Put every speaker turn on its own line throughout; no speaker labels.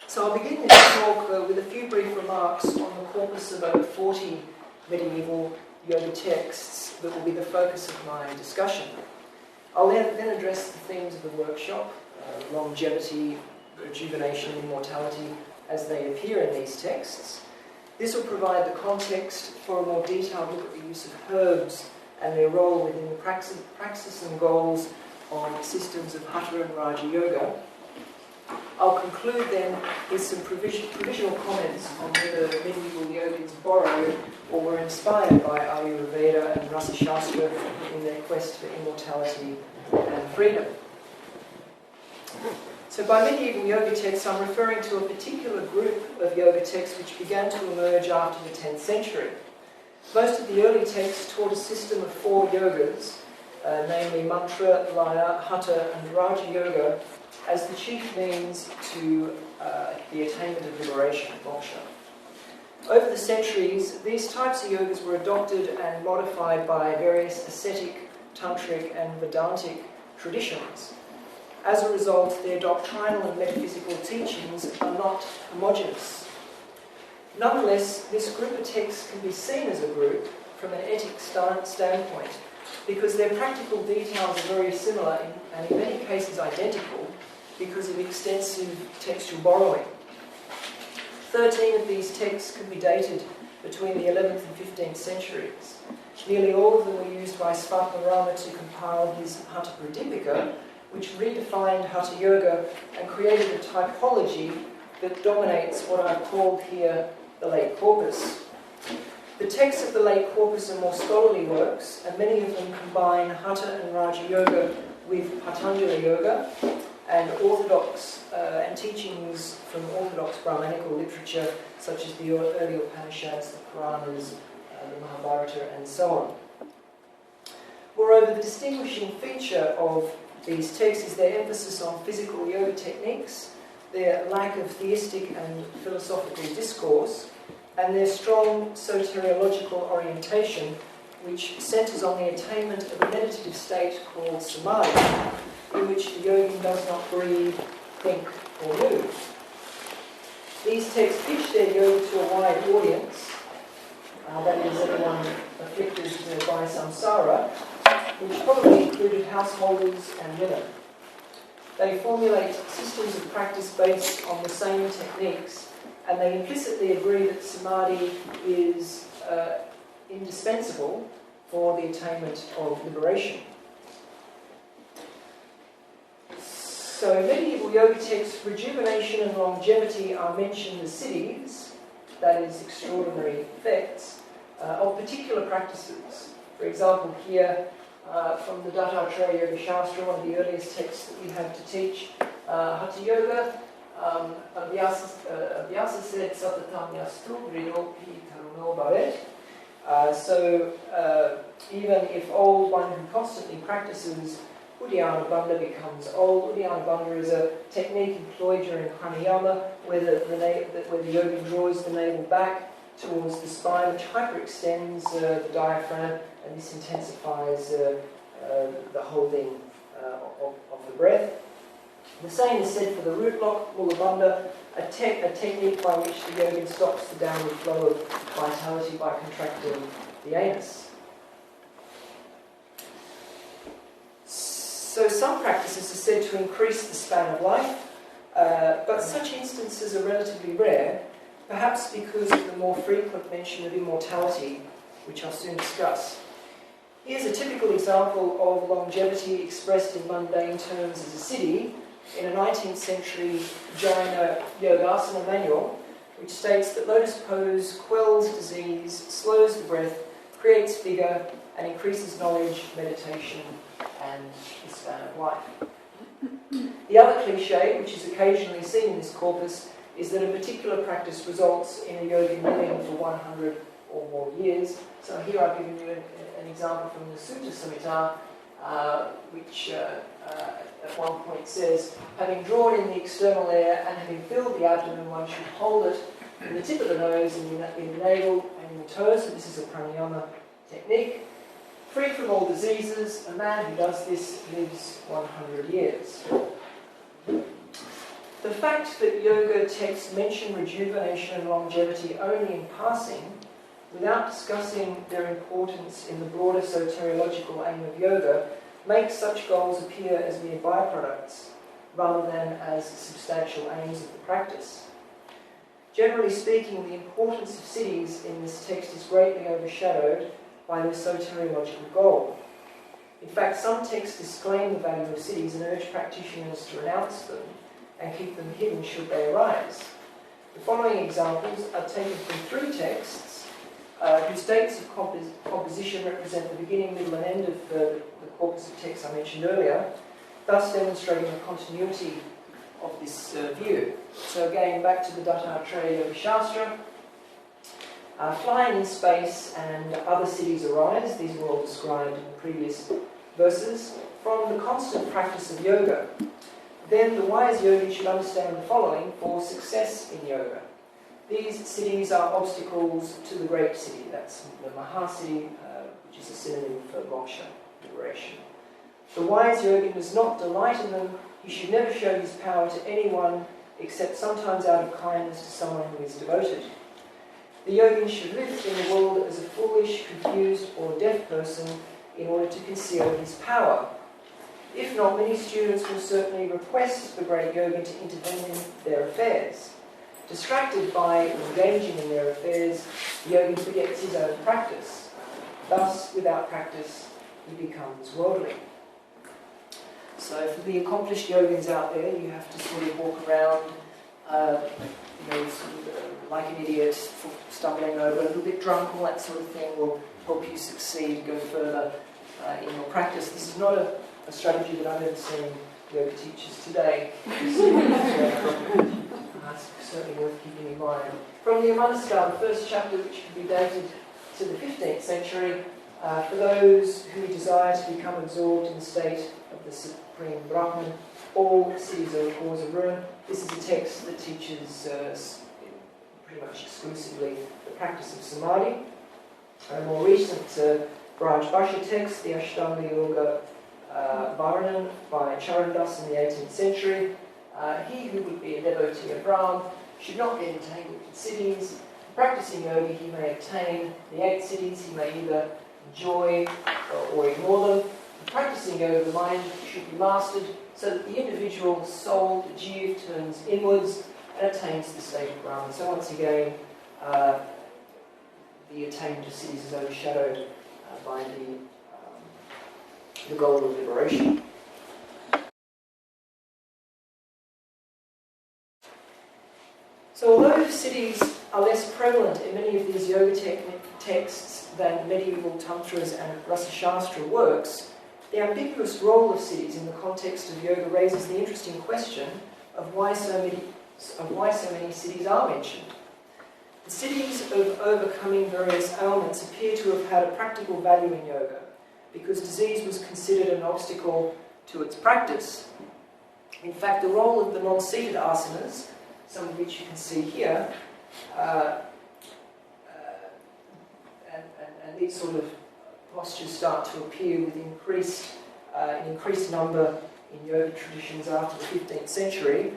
So I'll begin this talk with a few brief remarks on the corpus of over 40 medieval yoga texts that will be the focus of my discussion. I'll then address the themes of the workshop, longevity, rejuvenation, immortality, as they appear in these texts. This will provide the context for a more detailed look at the use of herbs and their role within the praxis and goals of systems of Haṭha and Raja Yoga. I'll conclude then with some provisional comments on whether medieval yogins borrowed or were inspired by Ayurveda and Rasāyana in their quest for immortality and freedom. So by medieval yoga texts, I'm referring to a particular group of yoga texts which began to emerge after the 10th century. Most of the early texts taught a system of 4 yogas, namely mantra, laya, Haṭha and Raja Yoga, as the chief means to the attainment of liberation, moksha. Over the centuries, these types of yogas were adopted and modified by various ascetic, tantric and Vedantic traditions. As a result, their doctrinal and metaphysical teachings are not homogeneous. Nonetheless, this group of texts can be seen as a group from an etic standpoint because their practical details are very similar and in many cases identical because of extensive textual borrowing. 13 of these texts can be dated between the 11th and 15th centuries. Nearly all of them were used by Svatmarama to compile his Haṭha Pradipika, which redefined Haṭha Yoga and created a typology that dominates what I've called here the late corpus. The texts of the late corpus are more scholarly works, and many of them combine Haṭha and Raja Yoga with Patanjali Yoga and orthodox and teachings from orthodox Brahmanical literature, such as the early Upanishads, the Puranas, the Mahabharata, and so on. Moreover, the distinguishing feature of these texts is their emphasis on physical yoga techniques, their lack of theistic and philosophical discourse, and their strong soteriological orientation, which centres on the attainment of a meditative state called samadhi, in which the yogin does not breathe, think, or move. These texts pitch their yoga to a wide audience, that is, everyone afflicted by samsara, which probably included householders and women. They formulate systems of practice based on the same techniques, and they implicitly agree that samadhi is indispensable for the attainment of liberation. So in medieval yoga texts, rejuvenation and longevity are mentioned as siddhis, that is, extraordinary effects, of particular practices. For example, here, from the Dattatreya Yoga Shastra, one of the earliest texts that we have to teach, Haṭha Yoga, Vyasa said, Satatam yastu vrido pi taruno bhavet. So, even if old, one who constantly practices Uddiyana Bandha becomes old. Uddiyana Bandha is a technique employed during pranayama where the yogin draws the navel back towards the spine, which hyperextends the diaphragm, and this intensifies the holding of the breath. The same is said for the root lock, Mula Bandha, a technique by which the yogin stops the downward flow of vitality by contracting the anus. So some practices are said to increase the span of life, but such instances are relatively rare, perhaps because of the more frequent mention of immortality, which I'll soon discuss. Here's a typical example of longevity expressed in mundane terms as a siddhi in a 19th century Jaina Yogasana manual, which states that lotus pose quells disease, slows the breath, creates vigour, and increases knowledge, meditation, and the span of life. The other cliche, which is occasionally seen in this corpus, is that a particular practice results in a yogin living for 100 or more years. So here I've given you an example from the Sutta Samhita, which at one point says, having drawn in the external air and having filled the abdomen, one should hold it in the tip of the nose, in the navel, and in the toes. So this is a pranayama technique. Free from all diseases, a man who does this lives 100 years. The fact that yoga texts mention rejuvenation and longevity only in passing, without discussing their importance in the broader soteriological aim of yoga, makes such goals appear as mere byproducts, rather than as substantial aims of the practice. Generally speaking, the importance of siddhis in this text is greatly overshadowed by their soteriological goal. In fact, some texts disclaim the value of siddhis and urge practitioners to renounce them and keep them hidden should they arise. The following examples are taken from 3 texts whose dates of composition represent the beginning, middle and end of the corpus of texts I mentioned earlier, thus demonstrating the continuity of this view. So again, back to the Dattatreya Yoga Shastra. Flying in space and other siddhis arise, these were all described in the previous verses, from the constant practice of yoga. Then the wise yogi should understand the following for success in yoga. These siddhis are obstacles to the great siddhi, that's the Mahasiddhi, which is a synonym for moksha, liberation. The wise yogin does not delight in them. He should never show his power to anyone except sometimes out of kindness to someone who is devoted. The yogin should live in the world as a foolish, confused or deaf person in order to conceal his power. If not, many students will certainly request the great yogin to intervene in their affairs. Distracted by engaging in their affairs, the yogin forgets his own practice. Thus, without practice, he becomes worldly. So for the accomplished yogins out there, you have to sort of walk around like an idiot, stumbling over, a little bit drunk, all that sort of thing will help you succeed, go further in your practice. This is not a strategy that I've ever seen yoga teachers today. Certainly worth keeping in mind. From the Amanascar, the first chapter, which can be dated to the 15th century, for those who desire to become absorbed in the state of the Supreme Brahman, all siddhis are a cause of ruin. This is a text that teaches pretty much exclusively the practice of samadhi. A more recent Braj Bhashya text, the Ashtanga Yoga Varanan by Charandas in the 18th century. He who would be a devotee of Ram should not get entangled with siddhis. Practicing yoga, he may obtain the 8 siddhis, he may either enjoy or ignore them. Practicing yoga, the mind should be mastered so that the individual soul, the jiva, turns inwards and attains the state of Brahman. So once again, the attainment of siddhis is overshadowed by the goal of liberation. So although siddhis are less prevalent in many of these yoga texts than medieval tantras and Rasāyana works, the ambiguous role of siddhis in the context of yoga raises the interesting question of why so many siddhis are mentioned. The siddhis of overcoming various ailments appear to have had a practical value in yoga, because disease was considered an obstacle to its practice. In fact, the role of the non-seated asanas, some of which you can see here, and these sort of postures start to appear with increased number in yoga traditions after the 15th century.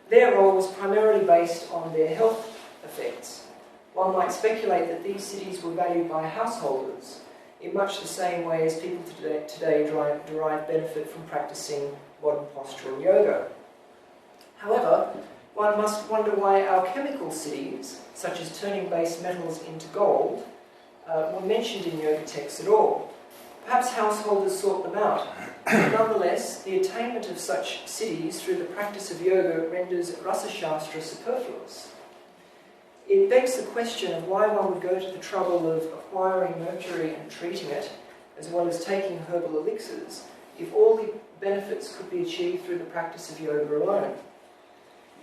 Their role was primarily based on their health effects. One might speculate that these siddhis were valued by householders in much the same way as people today derive benefit from practicing modern postural yoga. However, one must wonder why alchemical siddhis, such as turning base metals into gold, were mentioned in yoga texts at all. Perhaps householders sought them out. Nonetheless, the attainment of such siddhis through the practice of yoga renders Rasāyana superfluous. It begs the question of why one would go to the trouble of acquiring mercury and treating it, as well as taking herbal elixirs, if all the benefits could be achieved through the practice of yoga alone.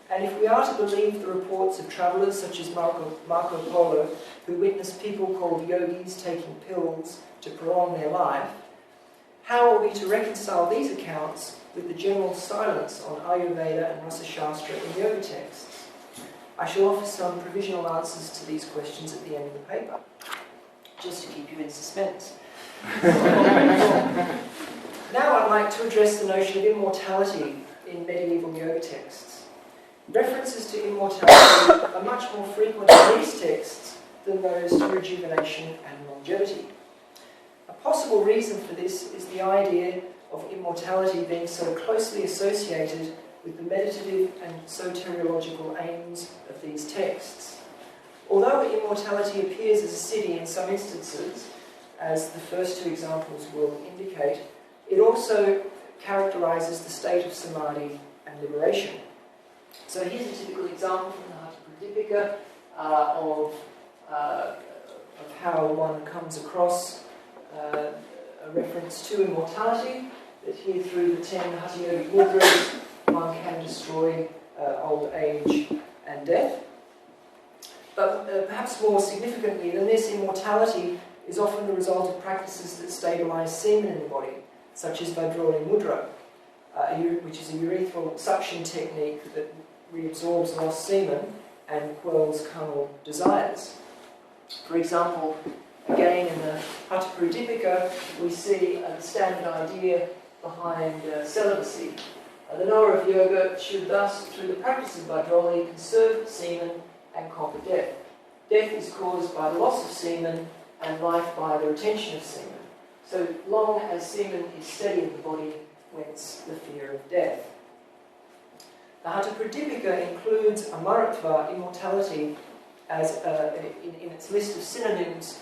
And if we are to believe the reports of travellers such as Marco Polo, who witnessed people called yogis taking pills to prolong their life, how are we to reconcile these accounts with the general silence on Ayurveda and Rasāyana in yoga texts? I shall offer some provisional answers to these questions at the end of the paper, just to keep you in suspense. Now I'd like to address the notion of immortality in medieval yoga texts. References to immortality are much more frequent in these texts than those to rejuvenation and longevity. A possible reason for this is the idea of immortality being so closely associated with the meditative and soteriological aims of these texts. Although immortality appears as a siddhi in some instances, as the first two examples will indicate, it also characterises the state of samadhi and liberation. So here's a typical example from the Haṭha Pradipika of how one comes across a reference to immortality, that here through the 10 Hatha Yogic mudras one can destroy old age and death. But perhaps more significantly than this, immortality is often the result of practices that stabilise semen in the body, such as Vajroli Mudra, which is a urethral suction technique that reabsorbs lost semen and quells carnal desires. For example, again in the Haṭha Pradipika, we see the standard idea behind celibacy. The knower of yoga should thus, through the practice of Vajroli, conserve semen and conquer death. Death is caused by the loss of semen and life by the retention of semen. So long as semen is steady in the body, whence the fear of death. The Haṭha Pradipika includes amaratva, immortality, as in its list of synonyms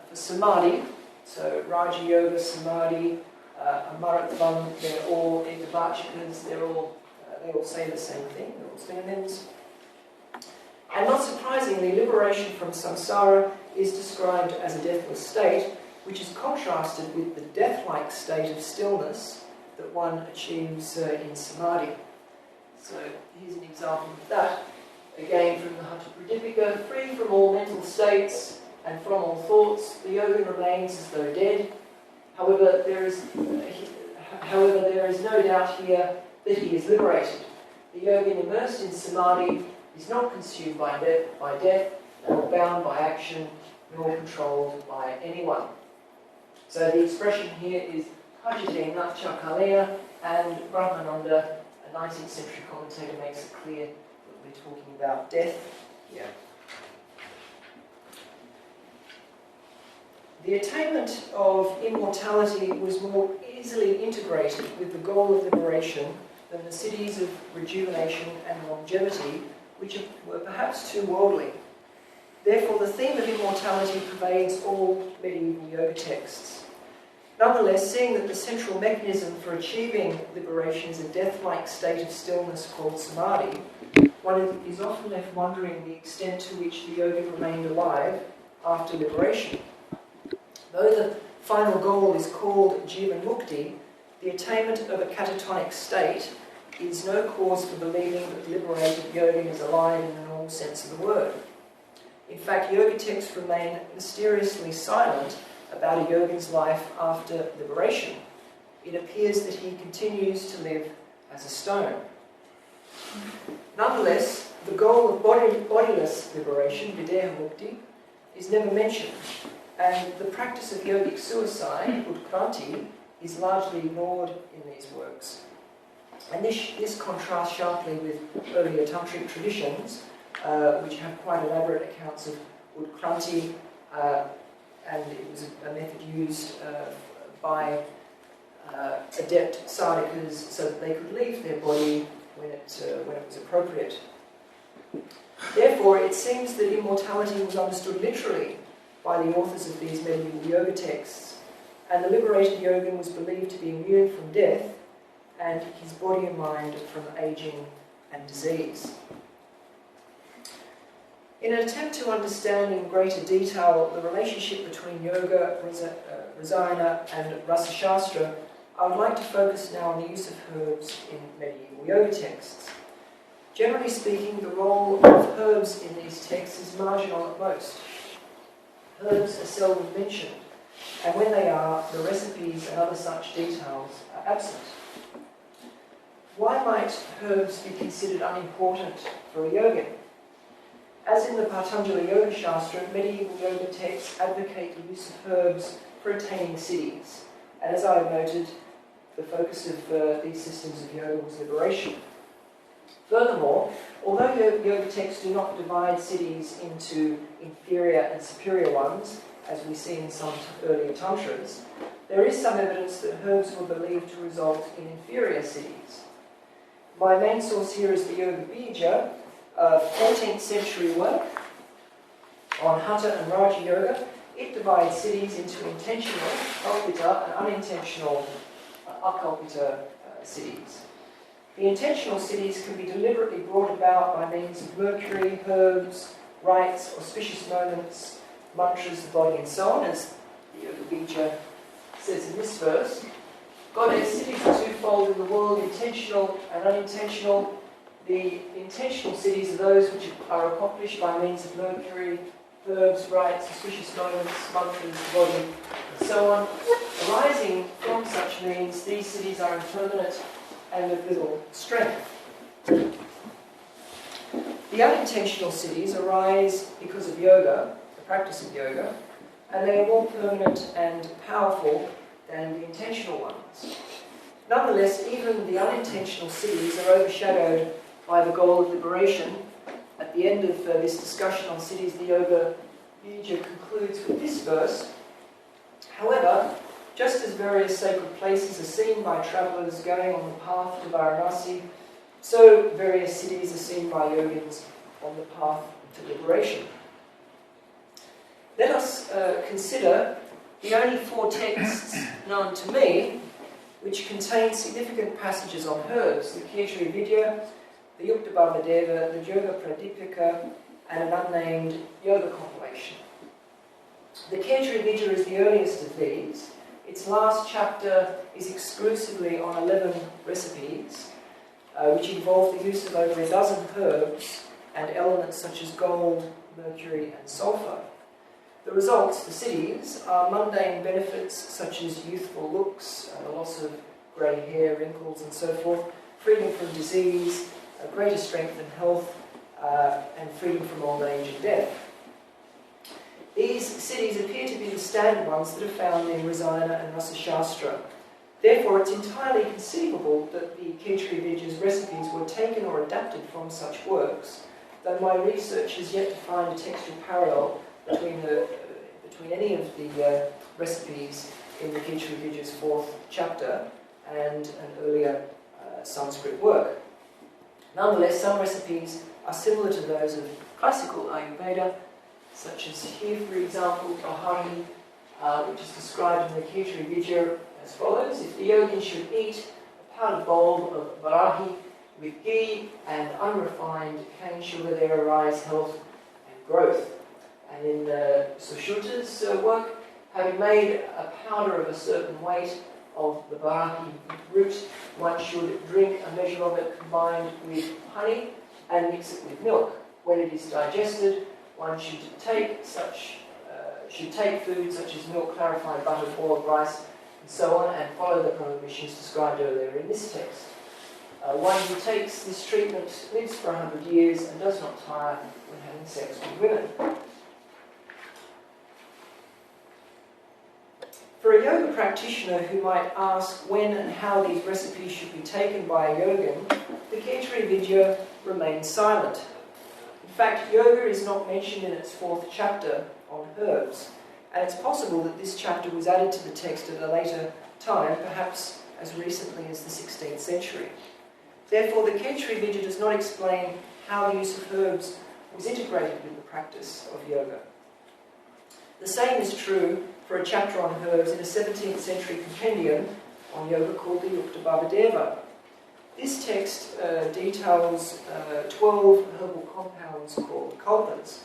for samadhi. So Raja Yoga, samadhi, amaratvam, they're all ekavachakas, they all say the same thing, they're all synonyms. And not surprisingly, liberation from samsara is described as a deathless state, which is contrasted with the death-like state of stillness that one achieves in samadhi. So here's an example of that. Again from the Haṭha Pradipika, free from all mental states and from all thoughts, the yogin remains as though dead. However, there is no doubt here that he is liberated. The yogin immersed in samadhi is not consumed by death, nor bound by action, nor controlled by anyone. So the expression here is Hajite Nacha Kalea, and Brahmananda, a 19th century commentator, makes it clear that we're talking about death here. The attainment of immortality was more easily integrated with the goal of liberation than the siddhis of rejuvenation and longevity, which were perhaps too worldly. Therefore, the theme of immortality pervades all medieval yoga texts. Nonetheless, seeing that the central mechanism for achieving liberation is a death-like state of stillness called samadhi, one is often left wondering the extent to which the yogin remained alive after liberation. Though the final goal is called jivan mukti, the attainment of a catatonic state is no cause for believing that the liberated yogin is alive in the normal sense of the word. In fact, yoga texts remain mysteriously silent about a yogin's life after liberation. It appears that he continues to live as a stone. Nonetheless, the goal of bodiless liberation, videha mukti, is never mentioned, and the practice of yogic suicide, utkranti, is largely ignored in these works. And this contrasts sharply with earlier tantric traditions, which have quite elaborate accounts of utkranti, and it was a method used by adept sadhakas so that they could leave their body when it was appropriate. Therefore, it seems that immortality was understood literally by the authors of these medieval yoga texts, and the liberated yogin was believed to be immune from death and his body and mind from aging and disease. In an attempt to understand in greater detail the relationship between yoga, Rasāyana and Rasa-shastra, I would like to focus now on the use of herbs in medieval yoga texts. Generally speaking, the role of herbs in these texts is marginal at most. Herbs are seldom mentioned, and when they are, the recipes and other such details are absent. Why might herbs be considered unimportant for a yogin? As in the Patanjali Yoga Shastra, medieval yoga texts advocate the use of herbs for attaining siddhis, and as I have noted, the focus of these systems of yoga was liberation. Furthermore, although yoga texts do not divide siddhis into inferior and superior ones, as we see in some earlier tantras, there is some evidence that herbs were believed to result in inferior siddhis. My main source here is the Bcud, a 14th century work on Haṭha and Raja Yoga. It divides siddhis into intentional kalpita and unintentional akalpita siddhis. The intentional siddhis can be deliberately brought about by means of mercury, herbs, rites, auspicious moments, mantras, the body, and so on, as the Bcud says in this verse. Goddess, siddhis are twofold in the world, intentional and unintentional. The intentional siddhis are those which are accomplished by means of mercury, herbs, rites, auspicious moments, mantras, the body, and so on. Arising from such means, these siddhis are impermanent and of little strength. The unintentional siddhis arise because of yoga, the practice of yoga, and they are more permanent and powerful than the intentional ones. Nonetheless, even the unintentional siddhis are overshadowed by the goal of liberation. At the end of this discussion on siddhis, the Bcud concludes with this verse. However, just as various sacred places are seen by travellers going on the path to Varanasi, so various siddhis are seen by yogins on the path to liberation. Let us consider the only 4 texts known to me which contain significant passages on herbs: the Kāyakalpa, the Yuktabhavadeva, the Yoga Pradipika, and an unnamed yoga compilation. The Kāyakalpa is the earliest of these. Its last chapter is exclusively on 11 recipes, which involve the use of over a dozen herbs and elements such as gold, mercury, and sulphur. The results, the siddhis, are mundane benefits such as youthful looks, loss of grey hair, wrinkles, and so forth, freedom from disease, greater strength and health, and freedom from old age and death. These siddhis appear to be the standard ones that are found in Rasāyana and Rasashastra. Therefore, it's entirely conceivable that the Kāyakalpa's recipes were taken or adapted from such works, though my research has yet to find a textual parallel between any of the recipes in the Kāyakalpa's 4th chapter and an earlier Sanskrit work. Nonetheless, some recipes are similar to those of classical Ayurveda, such as here, for example, Barahi, which is described in the Kāyakalpa as follows: if the yogin should eat a powdered bowl of Barahi with ghee and unrefined cane sugar, there arise health and growth. And in the Sushuta's work, having made a powder of a certain weight of the Barahi root, one should drink a measure of it combined with honey and mix it with milk. When it is digested, one should take food such as milk, clarified butter, boiled rice, and so on, and follow the prohibitions described earlier in this text. One who takes this treatment lives for 100 years and does not tire when having sex with women. For a yoga practitioner who might ask when and how these recipes should be taken by a yogin, the Kāyakalpa remains silent. In fact, yoga is not mentioned in its 4th chapter on herbs, and it's possible that this chapter was added to the text at a later time, perhaps as recently as the 16th century. Therefore, the Kāyakalpa does not explain how the use of herbs was integrated with the practice of yoga. The same is true for a chapter on herbs in a 17th century compendium on yoga called the Yuktabhavadeva. This text details 12 herbal compounds called kalpas.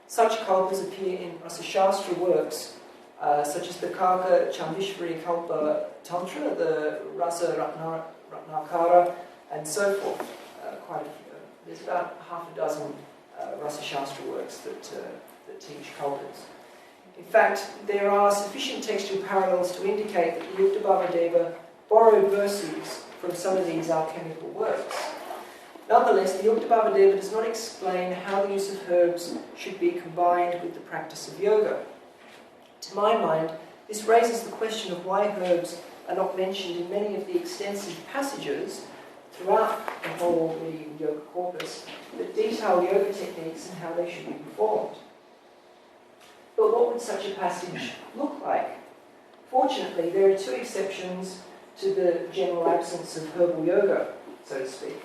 Such kalpas appear in Rasashastra works such as the Kāka Chandishvari Kalpa Tantra, the Rasa Ratnakara, and so forth. Quite a few. There's about half a dozen Rasashastra works that teach kalpas. In fact, there are sufficient textual parallels to indicate that the Yuktabhavadeva borrowed verses from some of these alchemical works. Nonetheless, the Yuktabhavadeva does not explain how the use of herbs should be combined with the practice of yoga. To my mind, this raises the question of why herbs are not mentioned in many of the extensive passages throughout the whole medieval yoga corpus that detail yoga techniques and how they should be performed. But what would such a passage look like? Fortunately, there are two exceptions to the general absence of herbal yoga, so to speak.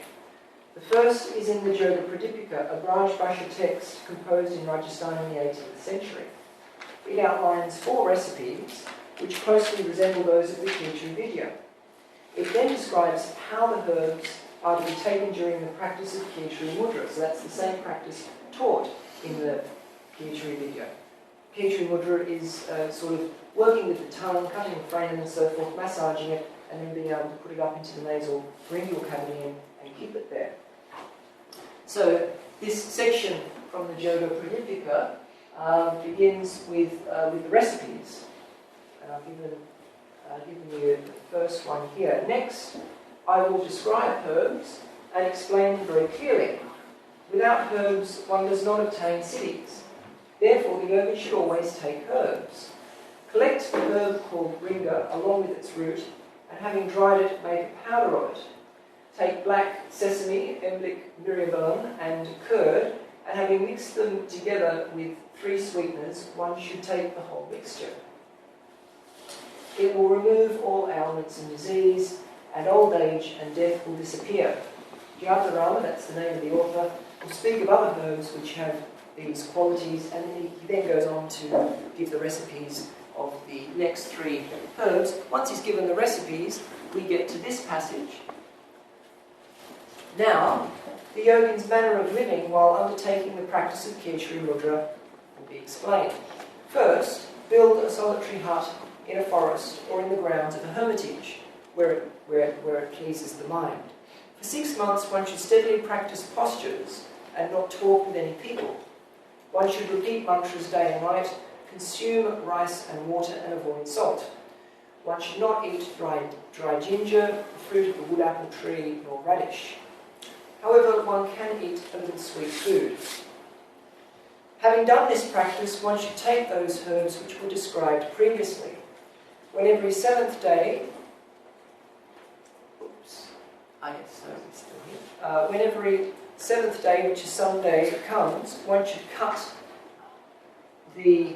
The first is in the Yoga Pradipika, a Braj Bhasha text composed in Rajasthan in the 18th century. It outlines 4 recipes which closely resemble those of the Khichdi video. It then describes how the herbs are to be taken during the practice of Khichdi Mudra, so that's the same practice taught in the Khichdi video. Khichdi Mudra is sort of working with the tongue, cutting the frame and so forth, massaging it, and then being able to put it up into the nasal pharyngeal cavity and keep it there. So this section from the Yoga Pradipika begins with the recipes. And I've given you the first one here. Next, I will describe herbs and explain them very clearly. Without herbs, one does not obtain siddhis. Therefore, the yogi should always take herbs. Collect the herb called ringa along with its root, and having dried it, make a powder of it. Take black sesame, emblic, myriabalm, and curd, and having mixed them together with 3 sweeteners, one should take the whole mixture. It will remove all ailments and disease, and old age and death will disappear. Jyātarāma, that's the name of the author, will speak of other herbs which have these qualities, and he then goes on to give the recipes of the next 3 herbs. Once he's given the recipes, we get to this passage. Now, the yogin's manner of living while undertaking the practice of Khichdi Mudra will be explained. First, build a solitary hut in a forest or in the grounds of a hermitage, where it pleases the mind. For 6 months, one should steadily practice postures and not talk with any people. One should repeat mantras day and night, consume rice and water, and avoid salt. One should not eat dry ginger, the fruit of the wood apple tree, nor radish. However, one can eat a little sweet food. Having done this practice, one should take those herbs which were described previously. When every 7th day, when every 7th day, which is Sunday, comes, one should cut the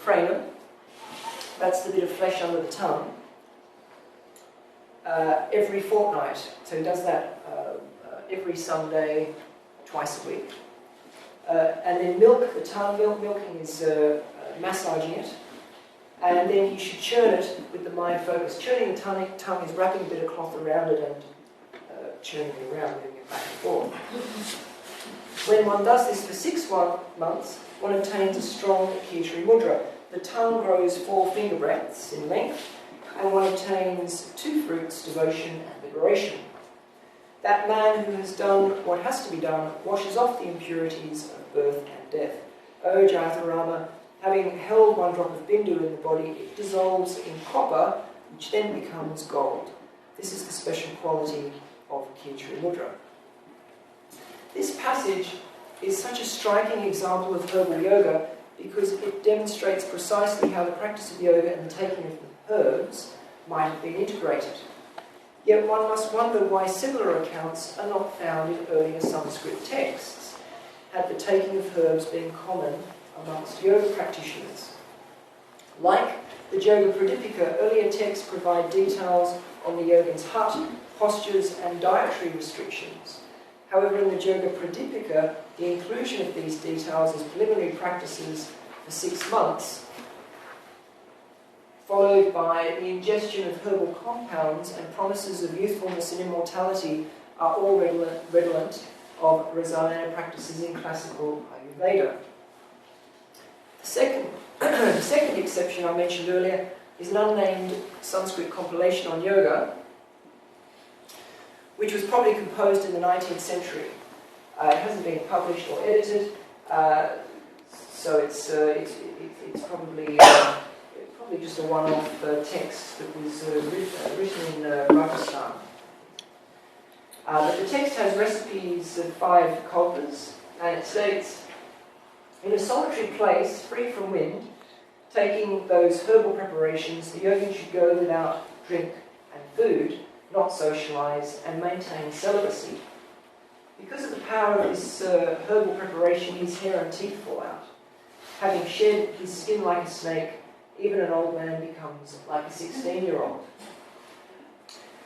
frenum, that's the bit of flesh under the tongue, every fortnight. So he does that every Sunday, twice a week. And then milk the tongue. Milking is massaging it. And then you should churn it with the mind focus. Churning the tongue is wrapping a bit of cloth around it and churning it around, moving it back and forth. When one does this for 6 months, one obtains a strong Khichdi Mudra. The tongue grows 4 finger breadths in length, and one obtains 2 fruits, devotion and liberation. That man who has done what has to be done washes off the impurities of birth and death. O Jyātarāma, having held 1 drop of bindu in the body, it dissolves in copper, which then becomes gold. This is the special quality of Khichdi Mudra. This passage is such a striking example of herbal yoga because it demonstrates precisely how the practice of yoga and the taking of the herbs might have been integrated. Yet one must wonder why similar accounts are not found in earlier Sanskrit texts, had the taking of herbs been common amongst yoga practitioners. Like the Yoga Pradipika, earlier texts provide details on the yogin's hut, postures and dietary restrictions. However, in the Yoga Pradipika, the inclusion of these details as preliminary practices for 6 months, followed by the ingestion of herbal compounds and promises of youthfulness and immortality, are all redolent of Rasāyana practices in classical Ayurveda. The second exception I mentioned earlier is an unnamed Sanskrit compilation on yoga, which was probably composed in the 19th century. It hasn't been published or edited, so it's probably just a one-off text that was written in Rajasthan. But the text has recipes of 5 kalpas, and it states, in a solitary place, free from wind, taking those herbal preparations, the yogin should go without drink and food, not socialise, and maintain celibacy. Because of the power of this herbal preparation, his hair and teeth fall out. Having shed his skin like a snake, even an old man becomes like a 16-year-old.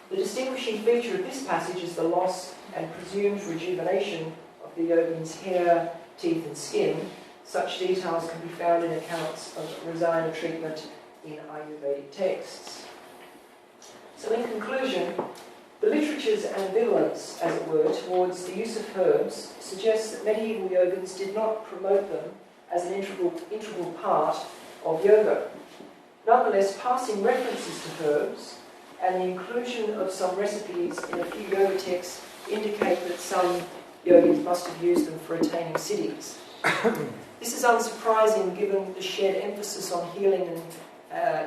The distinguishing feature of this passage is the loss and presumed rejuvenation of the yogin's hair, teeth and skin. Such details can be found in accounts of Rasāyana treatment in Ayurvedic texts. So in conclusion, the literature's ambivalence, as it were, towards the use of herbs suggests that medieval yogins did not promote them as an integral part of yoga. Nonetheless, passing references to herbs and the inclusion of some recipes in a few yoga texts indicate that some yogis must have used them for attaining siddhis. This is unsurprising given the shared emphasis on healing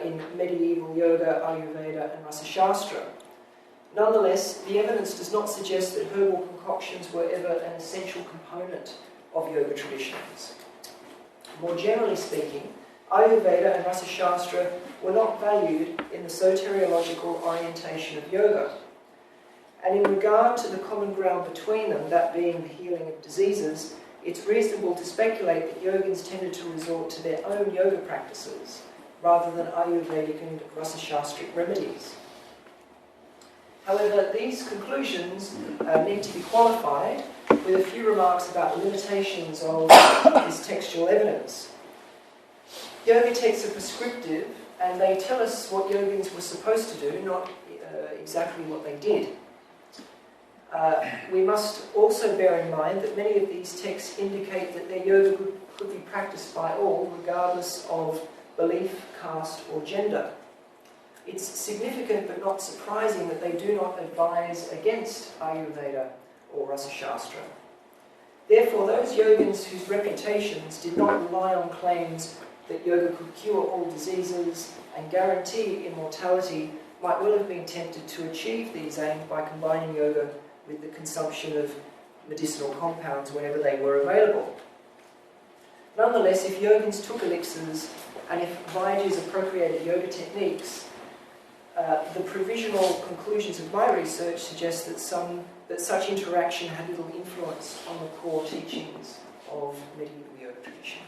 in medieval yoga, Ayurveda and Rasāyana. Nonetheless, the evidence does not suggest that herbal concoctions were ever an essential component of yoga traditions. More generally speaking, Ayurveda and Rasāyana were not valued in the soteriological orientation of yoga. And in regard to the common ground between them, that being the healing of diseases, it's reasonable to speculate that yogins tended to resort to their own yoga practices rather than Ayurvedic and Rasāyanic remedies. However, these conclusions need to be qualified with a few remarks about the limitations of this textual evidence. Yoga texts are prescriptive and they tell us what yogins were supposed to do, not exactly what they did. We must also bear in mind that many of these texts indicate that their yoga could be practiced by all, regardless of belief, caste or gender. It's significant but not surprising that they do not advise against Ayurveda or Rasāyana. Therefore, those yogins whose reputations did not rely on claims that yoga could cure all diseases and guarantee immortality might well have been tempted to achieve these aims by combining yoga with the consumption of medicinal compounds whenever they were available. Nonetheless, if yogins took elixirs and if Vaidya's appropriated yoga techniques, the provisional conclusions of my research suggest that such interaction had little influence on the core teachings of medieval yoga traditions.